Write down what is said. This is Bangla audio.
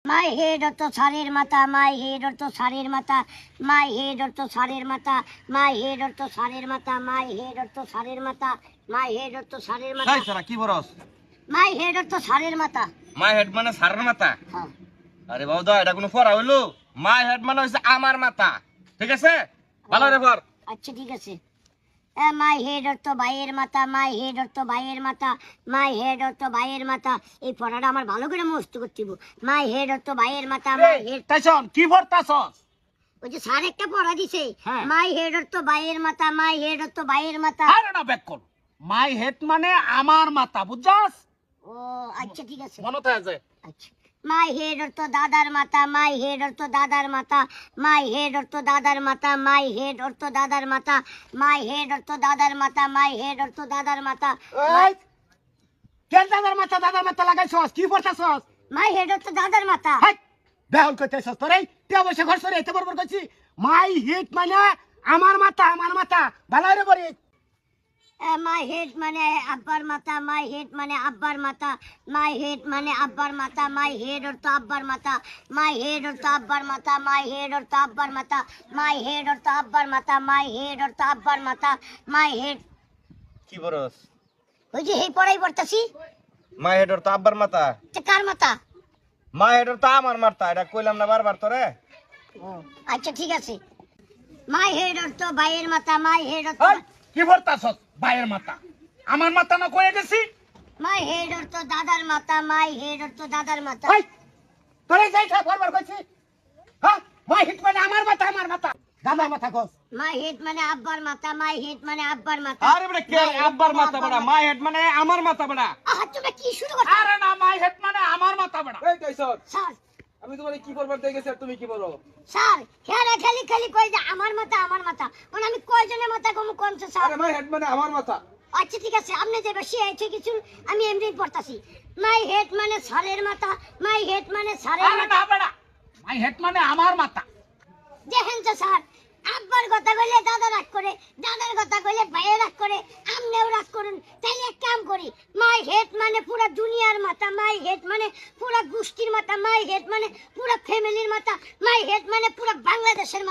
My head or to sarir mata, my head or to sarir mata, my head or to sarir mata, my head or to sarir mata, my head or to sarir mata, my head or to sarir mata. তাই সারা কি বরস My head or to sarir mata. My head মানে সারার মাথা হ্যাঁ আরে বাবুদা এটা কোনো পড়া হইলো মাই হেড মানে হইছে আমার মাথা ঠিক আছে ভালো রে পড় আচ্ছা ঠিক আছে মাই হেড অর তো ভাইয়ের মাথা মাই হেড অর তো ভাইয়ের মাথা মাই হেড অর তো ভাইয়ের মাথা এই পড়াটা আমার ভালো করে মুখস্থ করতে হবে মাই হেড অর তো ভাইয়ের মাথা মাই হেড তাইছন কি পড়তাছস ওই যে স্যার একটা পড়া দিছে হ্যাঁ। মাই হেড অর তো ভাইয়ের মাথা মাই হেড অর তো ভাইয়ের মাথা আরে না ব্যাক কর মাই হেড মানে আমার মাথা বুঝছস ও আচ্ছা ঠিক আছে মনে থাকে যায় আচ্ছা মাই হেড অর তো দাদার মাথা মাই হেড অর তো দাদার মাথা মাই হেড অর তো দাদার মাথা মাই হেড অর তো দাদার মাথা মাই হেড অর তো দাদার মাথা মাই হেড অর তো দাদার মাথা এই কেন দাদার মাথা লাগাইছস কি পড়তাছস মাই হেড অর তো দাদার মাথা হাই বেহুল কইতেছস তোরে তে অবশ্য ঘর সরে এতে বরবর কইছি মাই হেড মানে আমার মাথা ভালো রে বলি মাই হেড মানে আব্বার মাথা মাই হেড মানে আব্বার মাথা মাই হেড মানে আব্বার মাথা মাই হেড অর তো আব্বার মাথা মাই হেড অর তো আব্বার মাথা মাই হেড অর তো আব্বার মাথা মাই হেড অর তো আব্বার মাথা মাই হেড অর তো আব্বার মাথা মাই হেড কি বরস ওই যে এই পড়াই পড়তাছি মাই হেডর তো আব্বার মাথা কার মাথা মাই হেডর তো আমার মাথা এটা কইলাম না বারবার তোরে আচ্ছা ঠিক আছে মাই হেড অর তো ভাইয়ের মাথা মাই হেড অর তো এই কি পড়তাছস ভাইয়ের মাথা আমার মাথা না কয়ে গেছি মাই হেড অর তো দাদার মাথা মাই হেড অর তো দাদার মাথা এই তোরে যাইছা বরবর কইছি হ্যাঁ মাই হেড মানে আমার মাথা দাদার মাথা কস মাই হেড মানে আব্বার মাথা মাই হেড মানে আব্বার মাথা আরে বড় কে আব্বার মাথা বড়া মাই হেড মানে আমার মাথা বড়া আহ তুমি কি শুরু করছো আরে না মাই হেড মানে আমার মাথা বড় এই তাইছন স্যার আমি তোমারে কি করবার দিয়ে গেছি আর তুমি কি বলো স্যার খালি কই যে আমার মাথা মানে আমি কয়জনের মাথা কম কোনছে স্যার আরে মাই হেড মানে আমার মাথা আচ্ছা ঠিক আছে আপনি যে বেশি আছে কিছু আমি এমনি পড়তাছি মাই হেড মানে সারের মাথা মাই হেড মানে সারের আরে মাথা না বড়া মাই হেড মানে আমার মাথা দেখেন তো স্যার আব্বার কথা কইলে দাদা রাগ করে দাদার কথা কইলে ভাইয়ে রাগ করে আমনেও রাগ করুন তাইলে এক কাম করি মাই হেড মানে পুরো দুনিয়ার মাথা মাই হেড মানে পুরো গোষ্ঠীর মাথা মাই হেড মানে পুরো ফ্যামিলির মাথা মাই হেড মানে পুরো বাংলাদেশের মাথা